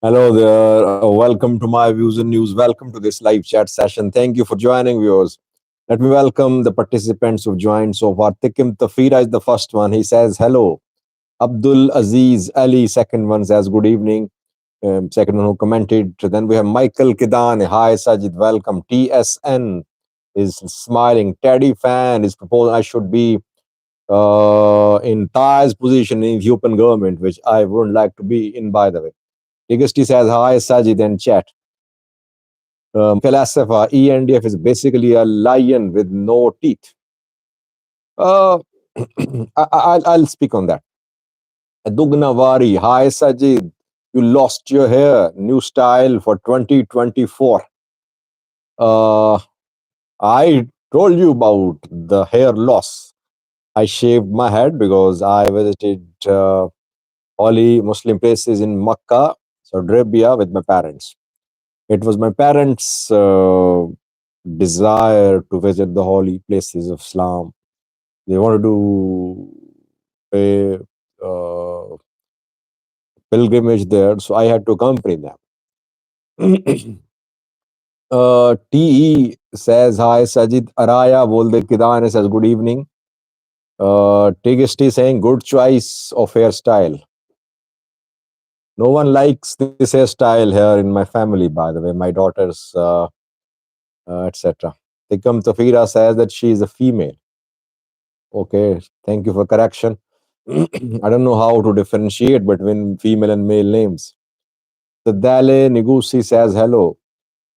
Hello there. Welcome to my views and news. Welcome to this live chat session. Thank you for joining, viewers. Let me welcome the participants who've joined so far. Tikim Tafira is the first one. He says hello. Abdul Aziz Ali, second one, says good evening. Second one who commented. Then we have Michael Kidan. Hi, Sajid. Welcome. TSN is smiling. Teddy Fan is proposing I should be in Thai's position in Ethiopian government, which I wouldn't like to be in, by the way. Legacy says, hi, Sajid and chat. Philosopher, ENDF is basically a lion with no teeth. Uh, I'll speak on that. Dugnavari, hi, Sajid. You lost your hair. New style for 2024. Uh, I told you about the hair loss. I shaved my head because I visited holy Muslim places in Makkah, Saudi Arabia, with my parents. It was my parents' desire to visit the holy places of Islam. They wanted to pay uh, pilgrimage there, so I had to accompany them. TE says, hi, Sajid Araya, Bolde Kidan says, good evening. Tigist saying, good choice of hairstyle. No one likes this hairstyle here in my family, by the way, my daughters, etc. Tikam Tafira says that she is a female. Okay, thank you for correction. I don't know how to differentiate between female and male names. The Dale Nigusi says hello.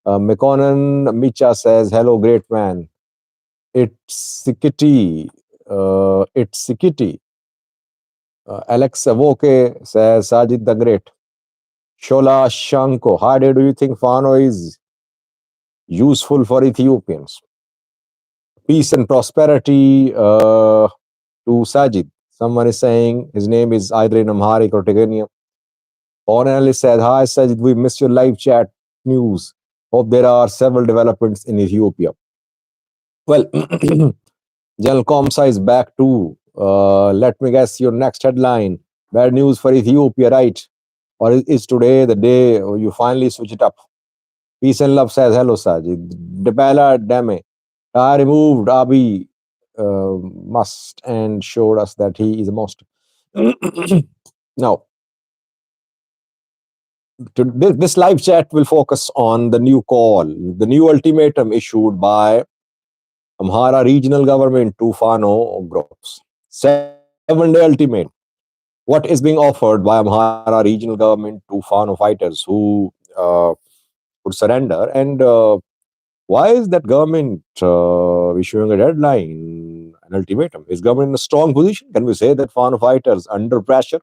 Mekonan Micha says hello, great man. It's Sikiti. It's Sikiti. Alex Avoke says Sajid the Great. Shola Shanko. How do you think Fano is useful for Ethiopians? Peace and prosperity to Sajid. Someone is saying his name is either in Amharic or Tigrinya. Foreign analyst said, hi Sajid, we missed your live chat news. Hope there are several developments in Ethiopia. Well, General Comsa is back too. Let me guess your next headline. Bad news for Ethiopia, right? Or is today the day you finally switch it up? Peace and love says, hello Sajid. Debala Dame. I removed Abiy must and showed us that he is a monster. Now, this live chat will focus on the new call, the new ultimatum issued by Amhara regional government to Fano groups. 7-day ultimatum. What is being offered by Amhara regional government to Fano fighters who would surrender? And why is that government issuing a deadline, an ultimatum? Is government in a strong position? Can we say that Fano fighters under pressure?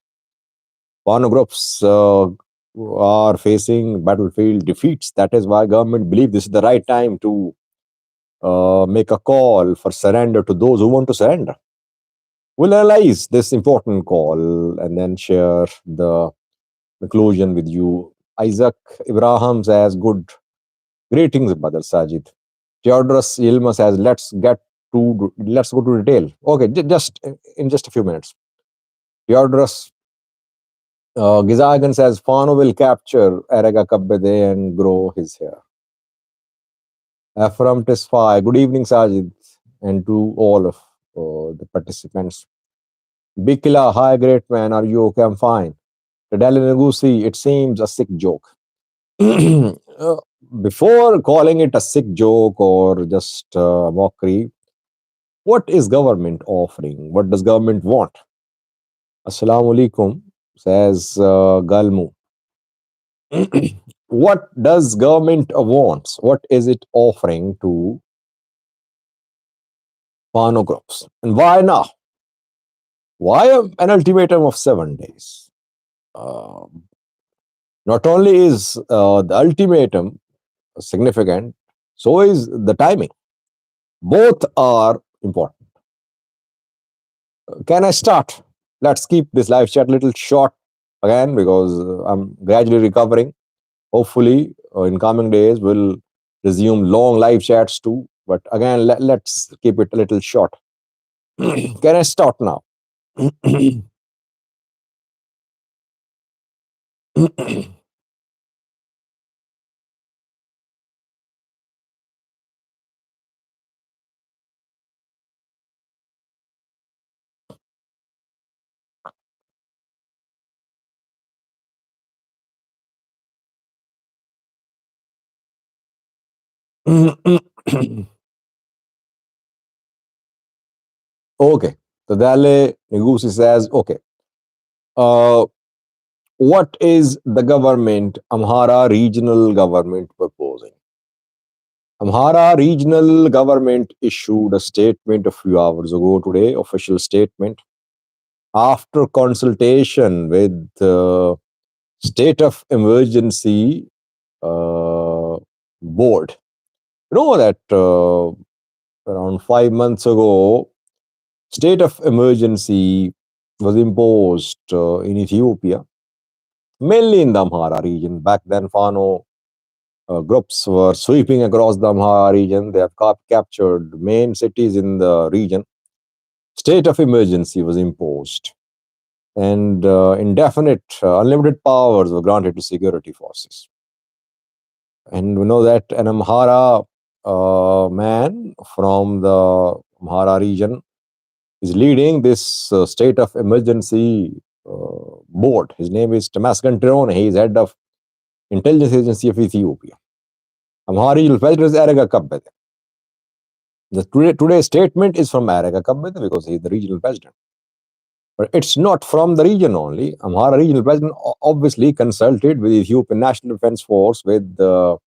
Fano groups are facing battlefield defeats. That is why government believe this is the right time to make a call for surrender to those who want to surrender. We'll analyze this important call and then share the conclusion with you. Isaac Ibrahim says, good greetings, Brother Sajid. Theodorus Yilma says, let's go to detail. Okay, just in just a few minutes. Theodorus Gizagan says, Fano will capture Erega Kabbede and grow his hair. From Tesfai, good evening, Sajid, and to all of the participants. Bikila, hi, great man, are you okay? I'm fine. Tadali Nagusi, it seems a sick joke. Before calling it a sick joke or just mockery, what is government offering? What does government want? Assalamu alaikum, says Galmu. What does government want? What is it offering to Fano groups? And why now? Why an ultimatum of 7 days? Not only is the ultimatum significant, so is the timing. Both are important. Can I start? Let's keep this live chat a little short again because I'm gradually recovering. Hopefully, in coming days, we'll resume long live chats too. But again, let's keep it a little short. Can I start now? Okay. So Dale Negusi says, okay, uh, what is the government, Amhara regional government proposing? Amhara regional government issued a statement a few hours ago today, official statement, after consultation with state of emergency board. You know that around 5 months ago, state of emergency was imposed in Ethiopia, mainly in the Amhara region. Back then, Fano groups were sweeping across the Amhara region. They have captured main cities in the region. State of emergency was imposed, and indefinite, unlimited powers were granted to security forces. And we know that an Amhara man from the Amhara region is leading this state of emergency board. His name is Tamaskan Tirone. He is head of intelligence agency of Ethiopia. Amhara regional president is Erega Kabbede. The today's statement is from Erega Kabbede because he is the regional president. But it's not from the region only. Amhara regional president obviously consulted with Ethiopian National Defense Force, with the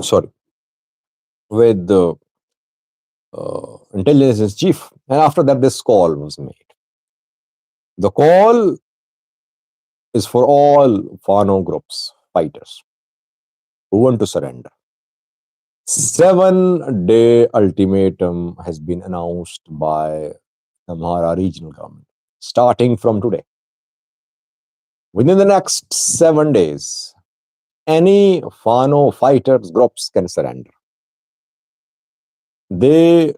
sorry, with the intelligence chief, and after that this call was made. The call is for all Fano groups, fighters who want to surrender. 7-day ultimatum has been announced by the Amhara regional government, starting from today. Within the next 7 days, any Fano fighters groups can surrender. They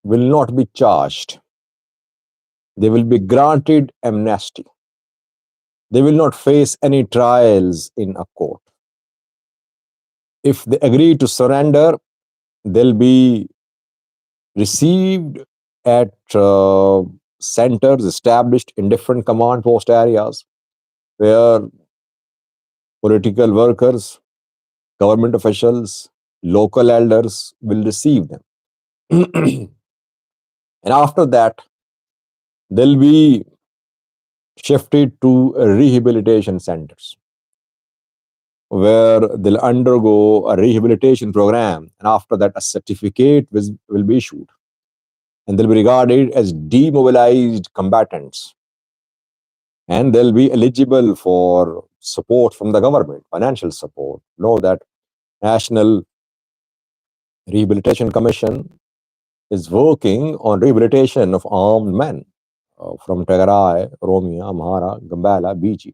will not be charged. They will be granted amnesty. They will not face any trials in a court. If they agree to surrender, they'll be received at centers established in different command post areas where political workers, government officials, local elders will receive them. And after that, they'll be shifted to rehabilitation centers where they'll undergo a rehabilitation program. And after that, a certificate will be issued. And they'll be regarded as demobilized combatants. And they'll be eligible for support from the government, financial support. Know that National Rehabilitation Commission is working on rehabilitation of armed men from Tigray, Oromia, Amhara, Gambela, BG.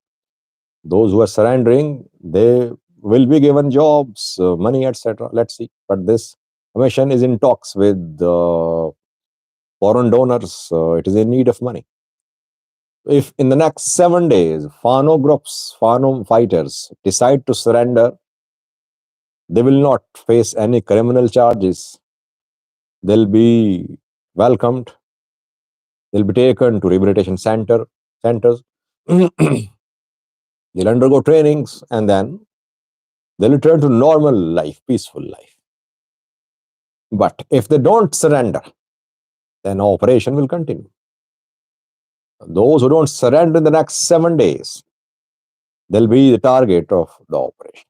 Those who are surrendering, they will be given jobs, money, etc. Let's see. But this commission is in talks with foreign donors. It is in need of money. If in the next 7 days, Fano groups, Fano fighters decide to surrender, they will not face any criminal charges. They'll be welcomed. They'll be taken to rehabilitation centers. They'll undergo trainings, and then they'll return to normal life, peaceful life. But if they don't surrender, then operation will continue. Those who don't surrender in the next 7 days, they'll be the target of the operation.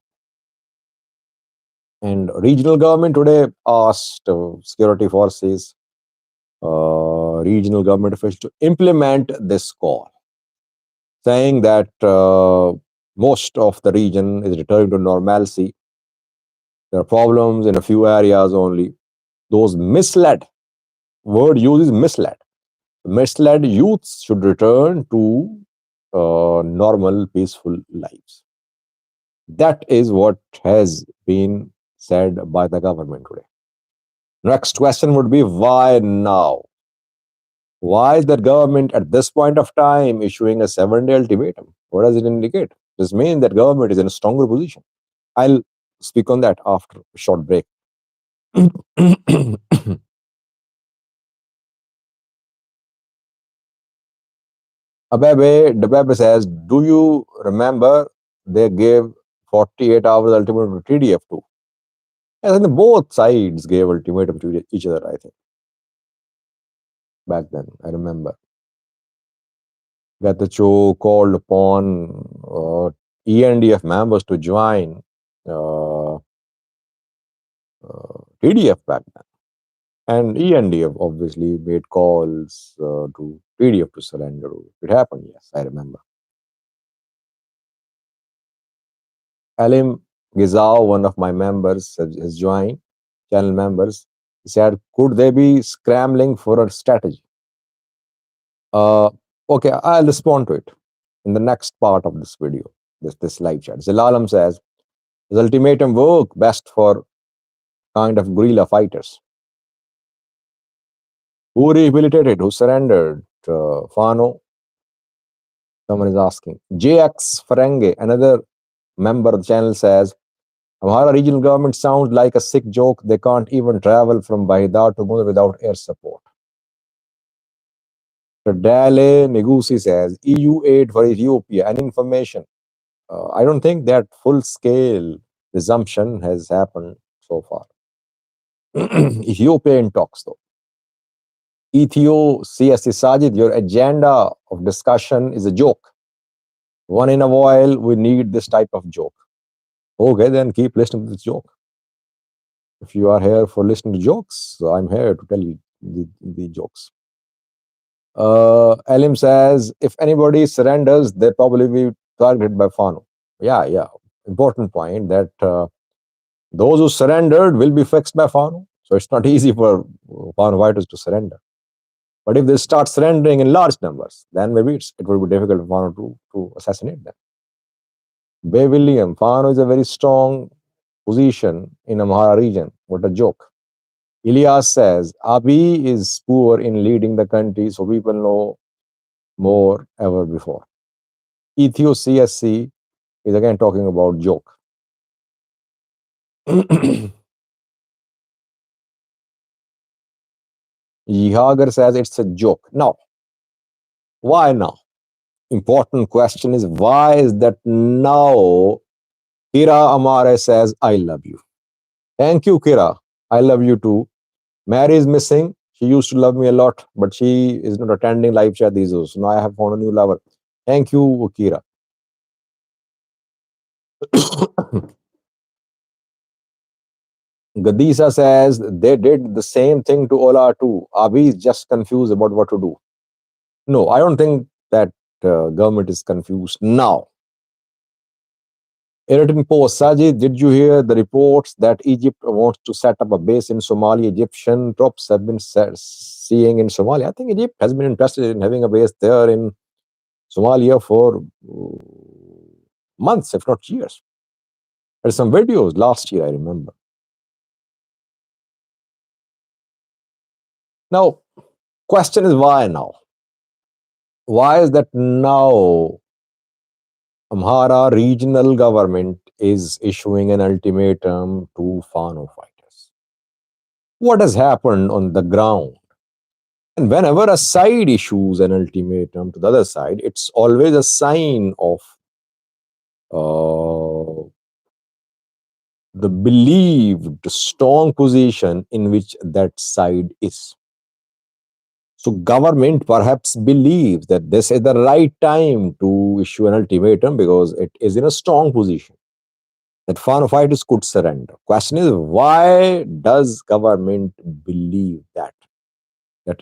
And regional government today asked security forces, regional government officials to implement this call, saying that most of the region is returning to normalcy. There are problems in a few areas only. Those misled, word used is misled. Misled youths should return to normal, peaceful lives. That is what has been said by the government today. Next question would be, why now? Why is the government at this point of time issuing a 7-day ultimatum? What does it indicate? This means that government is in a stronger position. I'll speak on that after a short break. Abebe says, do you remember they gave 48 hours ultimatum to TDF too. And then both sides gave ultimatum to each other, I think, back then. I remember. Getachew called upon ENDF members to join uh, TDF back then. And ENDF obviously made calls to TDF to surrender. It happened, yes, I remember. Alim Gizao, one of my members, has joined, channel members. He said, could they be scrambling for a strategy? Uh, okay, I'll respond to it in the next part of this video, this live chat. Zilalam says, does ultimatum work best for kind of guerrilla fighters? Who rehabilitated? Who surrendered? Fano? Someone is asking. JX Ferenge, another member of the channel, says, Amhara regional government sounds like a sick joke. They can't even travel from Bahida to Mudar without air support. Dale Negusi says, EU aid for Ethiopia and information. I don't think that full-scale resumption has happened so far. Ethiopia in talks, though. Ethio CSC Sajid, your agenda of discussion is a joke. One in a while, we need this type of joke. Okay, then keep listening to this joke. If you are here for listening to jokes, so I'm here to tell you the jokes. Alim says, if anybody surrenders, they probably be targeted by Fano. Yeah. Important point that those who surrendered will be fixed by Fano. So it's not easy for Fano fighters to surrender. But if they start surrendering in large numbers, then maybe it will be difficult for Fano to assassinate them. Bay William, Fano is a very strong position in Amhara region. What a joke. Ilyas says, Abiy is poor in leading the country, so people know more ever before. Ethio CSC is again talking about joke. Yihagar says it's a joke. Now, why now? Important question is, why is that now? Kira Amare says, I love you. Thank you, Kira. I love you too. Mary is missing. She used to love me a lot, but she is not attending live chat these days. So now I have found a new lover. Thank you, Kira. Gadisa says they did the same thing to Ola too. Abiy is just confused about what to do. No, I don't think that government is confused now. Eritin Post, Sajid, did you hear the reports that Egypt wants to set up a base in Somalia? Egyptian troops have been seeing in Somalia. I think Egypt has been interested in having a base there in Somalia for months, if not years. There's some videos last year, I remember. Now, question is why now? Why is that now Amhara regional government is issuing an ultimatum to Fano fighters? What has happened on the ground? And whenever a side issues an ultimatum to the other side, it's always a sign of the believed strong position in which that side is. So government perhaps believes that this is the right time to issue an ultimatum because it is in a strong position that Fano fighters could surrender. Question is, why does government believe that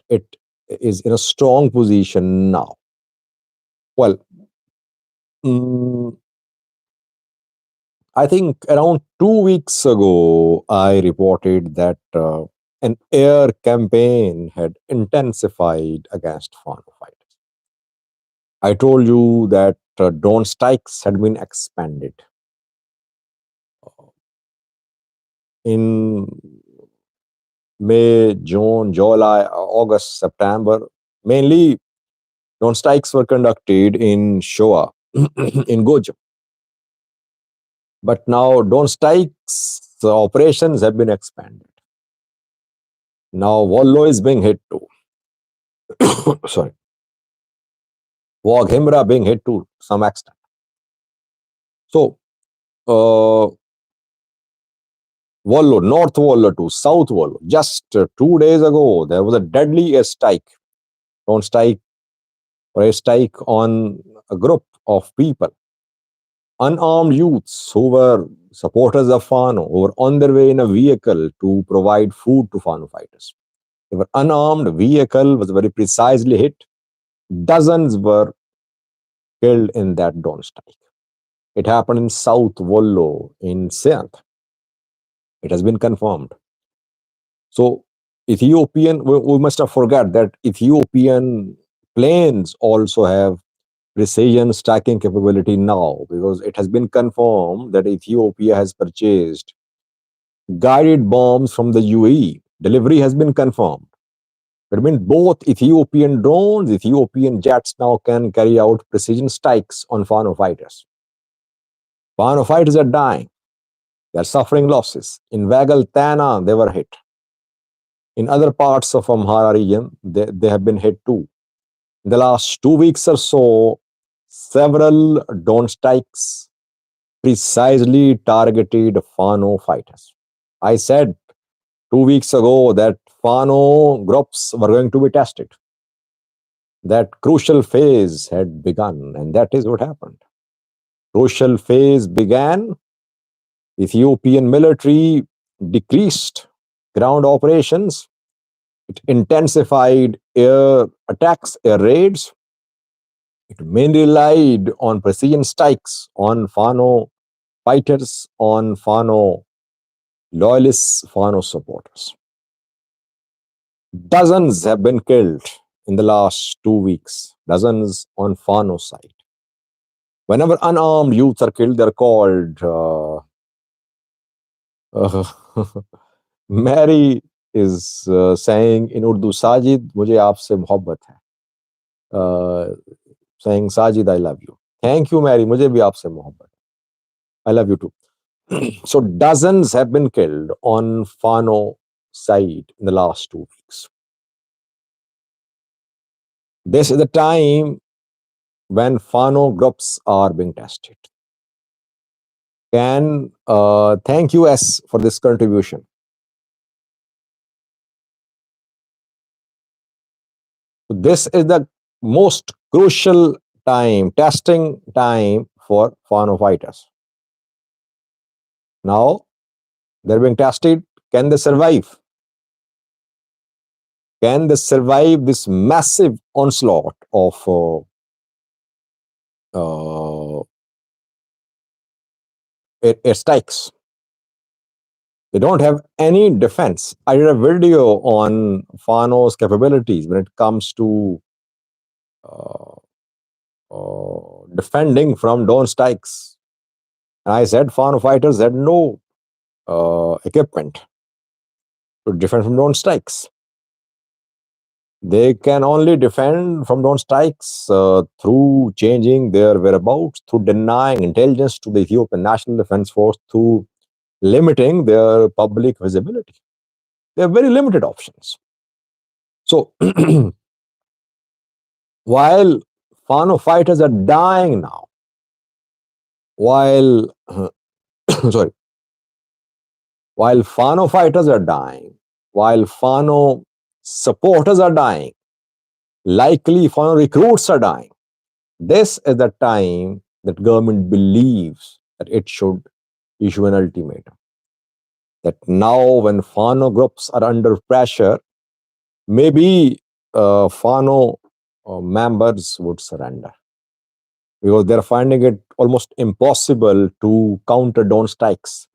it is in a strong position now? Well, I think around 2 weeks ago, I reported that an air campaign had intensified against Fano fighters. I told you that drone strikes had been expanded. In May, June, July, August, September, mainly drone strikes were conducted in Shoa, in Gojam. But now drone strikes, the operations have been expanded. Now Wollo is being hit too. Sorry. Wag Himra being hit to some extent. So, Wollo, North Wollo to South Wollo. Just 2 days ago, there was a deadly airstrike, drone strike or airstrike on a group of people, unarmed youths who were supporters of Fano, who were on their way in a vehicle to provide food to Fano fighters. They were unarmed, vehicle was very precisely hit. Dozens were killed in that drone strike. It happened in South Wollo in Sindh. It has been confirmed. So we must not forget that Ethiopian planes also have precision striking capability now, because it has been confirmed that Ethiopia has purchased guided bombs from the UAE. Delivery has been confirmed. It means both Ethiopian drones, Ethiopian jets now can carry out precision strikes on Fano fighters. Fano fighters are dying. They are suffering losses. In Vagal Tana, they were hit. In other parts of Amhara region, they have been hit too. In the last 2 weeks or so, several drone strikes precisely targeted Fano fighters. I said 2 weeks ago that Fano groups were going to be tested. That crucial phase had begun, and that is what happened. Crucial phase began. Ethiopian military decreased ground operations. It intensified air attacks, air raids. It mainly relied on precision strikes on Fano fighters, on Fano loyalists, Fano supporters. Dozens have been killed in the last 2 weeks, dozens on Fano side. Whenever unarmed youths are killed, they're called. Mary is saying in Urdu, Sajid, मुझे आपसे मोहब्बत है. Saying, Sajid, I love you. Thank you, Mary. मुझे भी आपसे मोहब्बत. I love you too. So dozens have been killed on Fano side in the last 2 weeks. This is the time when Fano groups are being tested. Thank you, S, for this contribution. This is the most crucial time, testing time for Fano fighters. Now, they're being tested. Can they survive? Can they survive this massive onslaught of airstrikes? They don't have any defense. I did a video on Fano's capabilities when it comes to defending from drone strikes. And I said Fano fighters had no equipment to defend from drone strikes. They can only defend from drone strikes through changing their whereabouts, through denying intelligence to the Ethiopian National Defense Force, through limiting their public visibility. They have very limited options. So, while Fano fighters are dying now, while sorry, while Fano fighters are dying, while Fano supporters are dying, likely Fano recruits are dying, this is the time that government believes that it should issue an ultimatum. That now when Fano groups are under pressure, maybe Fano members would surrender, because they're finding it almost impossible to counter drone strikes.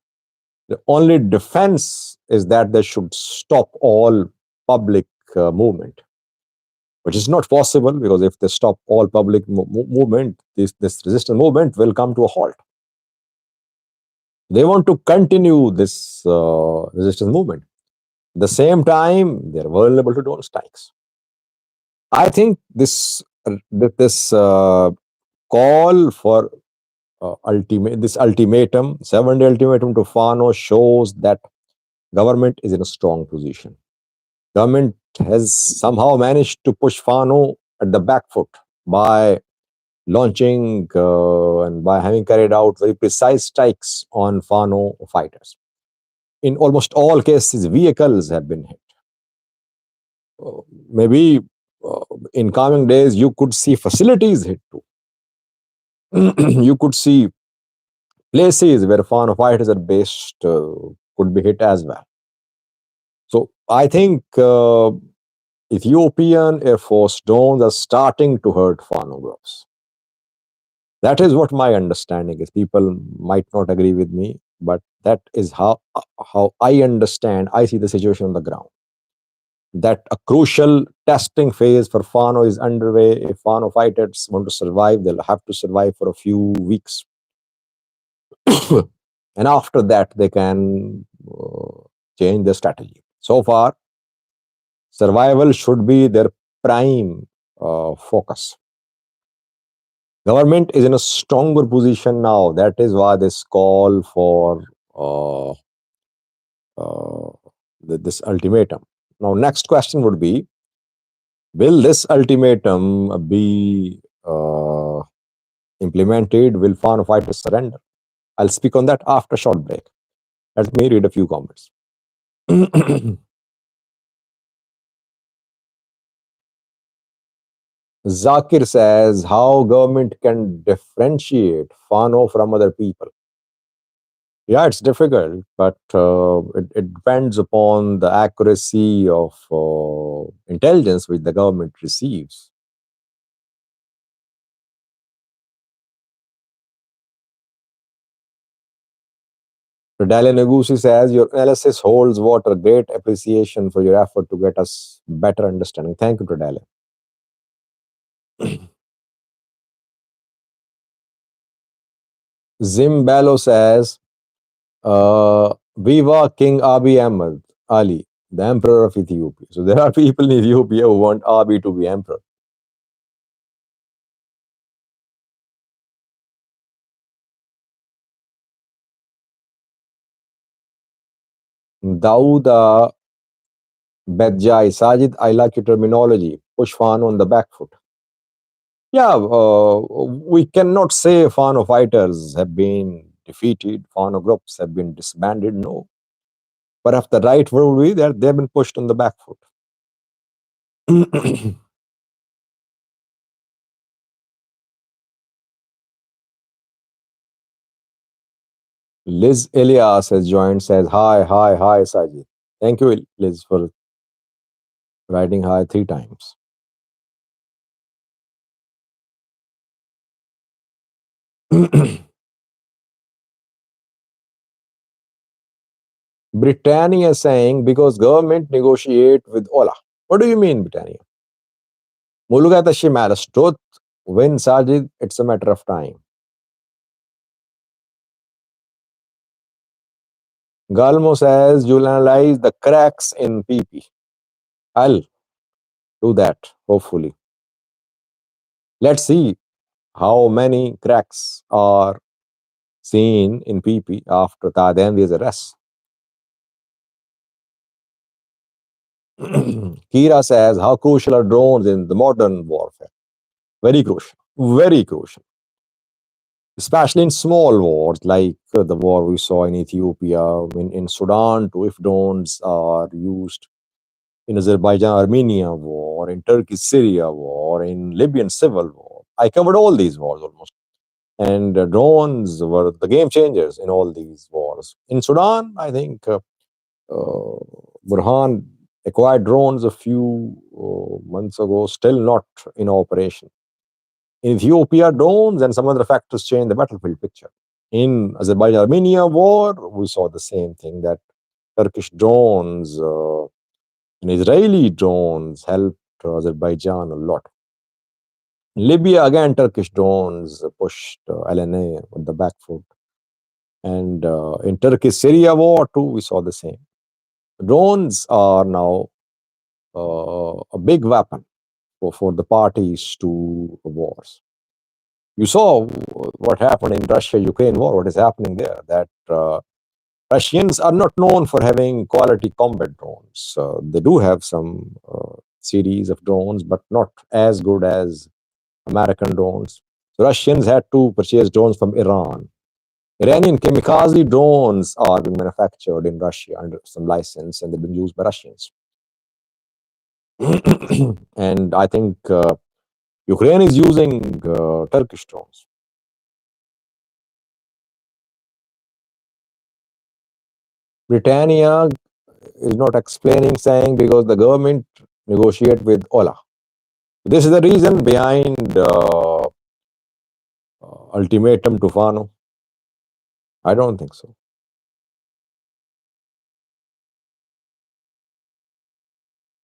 The only defense is that they should stop all public movement, which is not possible, because if they stop all public movement, this resistance movement will come to a halt. They want to continue this resistance movement. At the same time, they're vulnerable to drone strikes. I think this call for this ultimatum, 7-day ultimatum to Fano, shows that government is in a strong position. Government has somehow managed to push Fano at the back foot by launching and by having carried out very precise strikes on Fano fighters. In almost all cases, vehicles have been hit. Uh, Maybe uh, in coming days, you could see facilities hit too. You could see places where Fano fighters are based could be hit as well. So I think Ethiopian Air Force drones are starting to hurt Fano groups. That is what my understanding is. People might not agree with me, but that is how I understand. I see the situation on the ground. That a crucial testing phase for Fano is underway. If Fano fighters want to survive, they'll have to survive for a few weeks, and after that, they can change their strategy. So far, survival should be their prime focus. Government is in a stronger position now. That is why this call for uh, uh, this ultimatum. Now, next question would be: will this ultimatum be implemented? Will foreign fighters surrender? I'll speak on that after a short break. Let me read a few comments. Zakir says how government can differentiate Fano from other people. Yeah, it's difficult, but it depends upon the accuracy of intelligence which the government receives. Radale Negusi says your analysis holds water. Great appreciation for your effort to get us better understanding. Thank you, Radale. Zimbalo says, Viva King Abiy Ahmed Ali, the Emperor of Ethiopia. So there are people in Ethiopia who want Abiy to be emperor. Dauda Bedjai, Sajid, I like your terminology. Push Fano on the back foot. Yeah, we cannot say Fano fighters have been defeated, Fano groups have been disbanded. No. Perhaps the right word would be that they've been pushed on the back foot. Liz Elias has joined, says, hi, hi, hi, Sajid. Thank you, Liz, for writing hi 3 times. Britannia saying, because government negotiate with Ola. What do you mean, Britannia? Mulugata Shimalas, truth, win Sajid, it's a matter of time. Galmo says, you'll analyze the cracks in PP. I'll do that, hopefully. Let's see how many cracks are seen in PP after Tadendi's arrest. Kira says, how crucial are drones in the modern warfare? Very crucial. Very crucial. Especially in small wars like the war we saw in Ethiopia, in Sudan, too, if drones are used in Azerbaijan-Armenia war, in Turkey-Syria war, in Libyan civil war. I covered all these wars almost. And drones were the game changers in all these wars. In Sudan, I think Burhan acquired drones a few months ago, still not in operation. In Ethiopia, drones and some other factors changed the battlefield picture. In Azerbaijan-Armenia war, we saw the same thing, that Turkish drones and Israeli drones helped Azerbaijan a lot. In Libya, again, Turkish drones pushed LNA with the back foot. And in Turkey-Syria war too, we saw the same. Drones are now a big weapon for the parties to wars. You saw what happened in Russia-Ukraine war, what is happening there, that Russians are not known for having quality combat drones. They do have some series of drones, but not as good as American drones. So Russians had to purchase drones from Iran. Iranian kamikaze drones are being manufactured in Russia under some license and they've been used by Russians. And I think Ukraine is using Turkish drones. Britannia is not explaining, saying because the government negotiate with Ola. This is the reason behind ultimatum to Fano. I don't think so.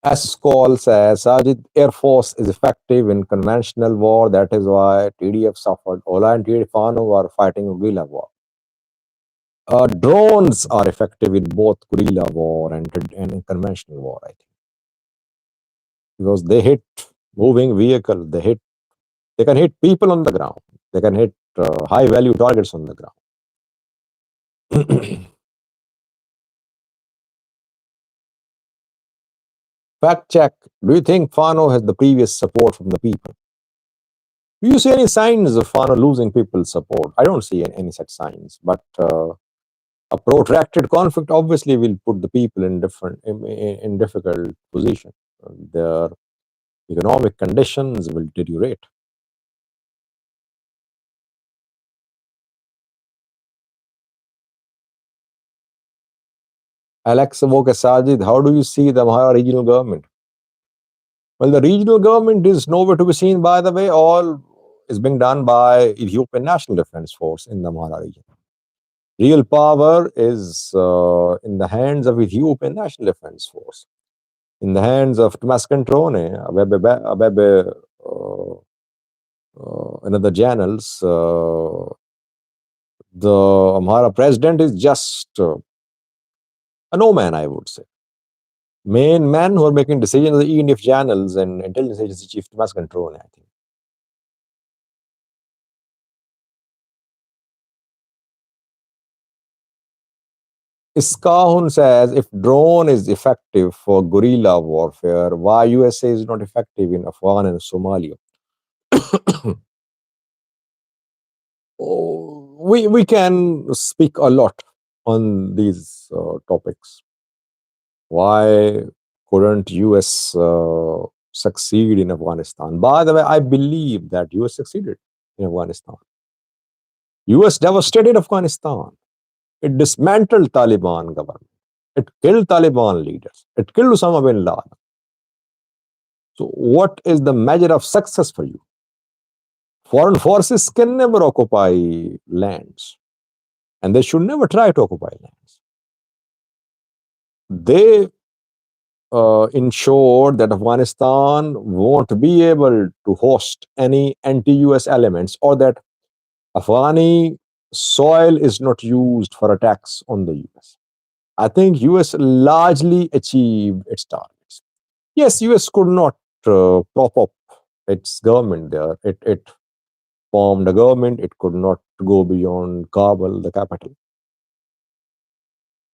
Escol says Sajid Air Force is effective in conventional war. That is why TDF suffered. Ola and TDF Fano are fighting a guerrilla war. Drones are effective in both guerrilla war and conventional war, I think, because they hit moving vehicle. They can hit people on the ground. They can hit high value targets on the ground. Fact check. Do you think Fano has the previous support from the people? Do you see any signs of Fano losing people's support? I don't see any such signs. But a protracted conflict obviously will put the people in difficult position. Their economic conditions will deteriorate. Alex Avoka Sajid, how do you see the Amhara regional government? Well, the regional government is nowhere to be seen, by the way. All is being done by Ethiopian National Defense Force in the Amhara region. Real power is in the hands of Ethiopian National Defense Force, in the hands of Thomas Controne, and other generals. The Amhara president is just a no man, I would say. Main men who are making decisions are the ENF channels and intelligence agency chief Thomas Controne, I think. Iskahun says if drone is effective for guerrilla warfare, why USA is not effective in Afghan and Somalia? We can speak a lot on these topics. Why couldn't US succeed in Afghanistan? By the way, I believe that US succeeded in Afghanistan. US devastated Afghanistan. It dismantled Taliban government. It killed Taliban leaders. It killed Osama bin Laden. So what is the measure of success for you? Foreign forces can never occupy lands, and they should never try to occupy lands. They ensure that Afghanistan won't be able to host any anti-US elements, or that Afghani soil is not used for attacks on the US. I think US largely achieved its targets. Yes, US could not prop up its government there. It formed a government. It could not go beyond Kabul, the capital.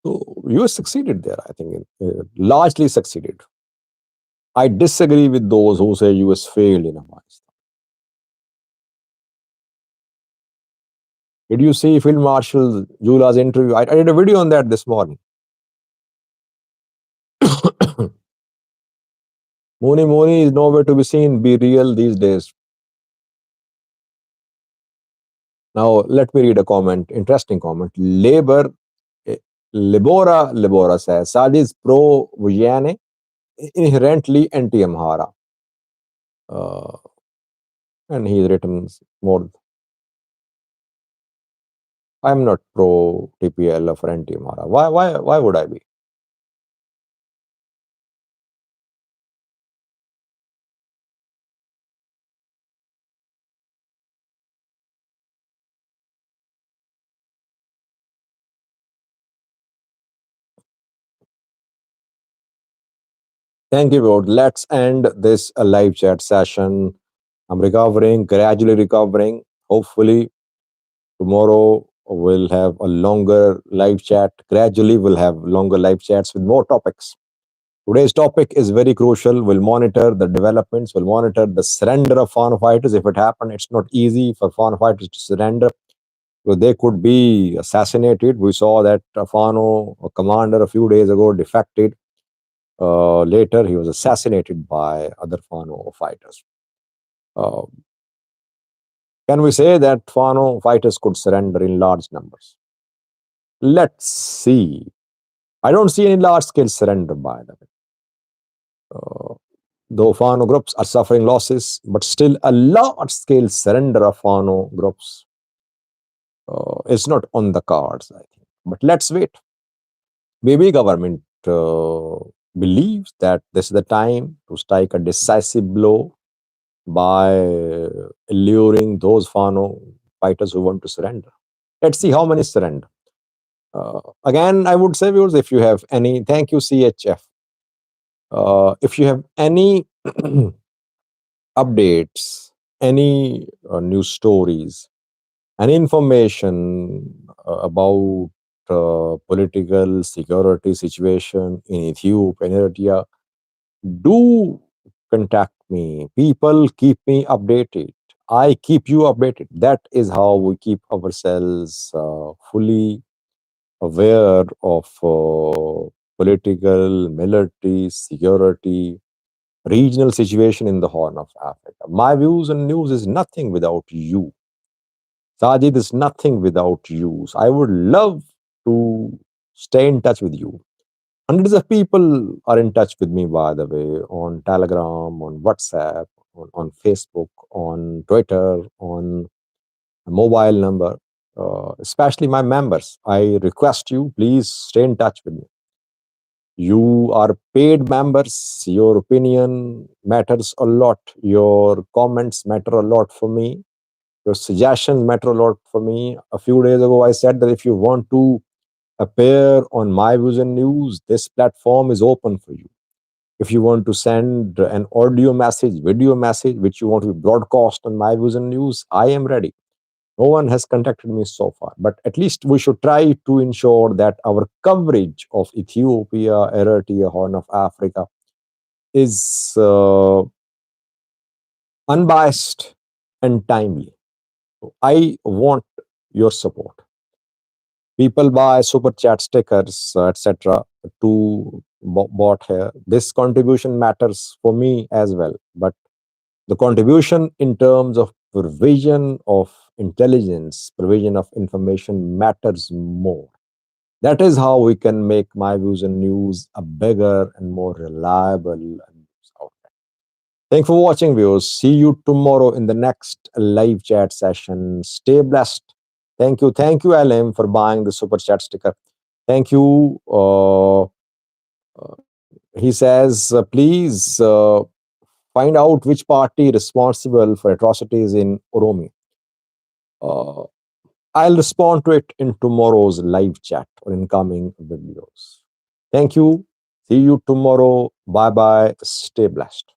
So US succeeded there, I think, largely succeeded. I disagree with those who say US failed in Afghanistan. Did you see Field Marshal Jula's interview? I did a video on that this morning. Moni is nowhere to be seen. Be real these days. Now, let me read a comment, interesting comment. Libora says, Saudi is pro-Vujane, inherently anti-Amhara. And he's written more. I'm not pro-TPL or anti-Amhara. Why would I be? Thank you, Lord. Let's end this live chat session. I'm recovering, gradually recovering. Hopefully, tomorrow we'll have a longer live chat. Gradually, we'll have longer live chats with more topics. Today's topic is very crucial. We'll monitor the developments, we'll monitor the surrender of foreign fighters. If it happened, it's not easy for foreign fighters to surrender. So they could be assassinated. We saw that Fano, a commander, a few days ago defected. Later, he was assassinated by other Fano fighters. Uh, can we say that Fano fighters could surrender in large numbers? Let's see. I don't see any large scale surrender, by the way. Uh, though Fano groups are suffering losses, but still a large scale surrender of Fano groups is not on the cards, I think. But let's wait. Maybe government believes that this is the time to strike a decisive blow by alluring those Fano fighters who want to surrender. Let's see how many surrender. Again, I would say, viewers, if you have any, thank you, CHF. If you have any updates, any news stories, any information about political security situation in Ethiopia and Eritrea, do contact me. People keep me updated. I keep you updated. That is how we keep ourselves fully aware of political, military, security, regional situation in the Horn of Africa. My views and news is nothing without you. Sajid is nothing without you. So I would love to stay in touch with you. Hundreds of people are in touch with me, by the way, on Telegram, on WhatsApp, on Facebook, on Twitter, on a mobile number, especially my members. I request you, please stay in touch with me. You are paid members. Your opinion matters a lot. Your comments matter a lot for me. Your suggestions matter a lot for me. A few days ago, I said that if you want to appear on My Vision News, this platform is open for you. If you want to send an audio message, video message, which you want to be broadcast on My Vision News, I am ready. No one has contacted me so far, but at least we should try to ensure that our coverage of Ethiopia, Eritrea, Horn of Africa is unbiased and timely. I want your support. People buy super chat stickers, etc. to bought here. This contribution matters for me as well, but the contribution in terms of provision of intelligence, provision of information matters more. That is how we can make My Views and News a bigger and more reliable news outlet. Thanks for watching, viewers. See you tomorrow in the next live chat session. Stay blessed. Thank you, LM, for buying the super chat sticker. Thank you. He says, please find out which party responsible for atrocities in Oromi. Uh, I'll respond to it in tomorrow's live chat or in coming videos. Thank you. See you tomorrow. Bye bye. Stay blessed.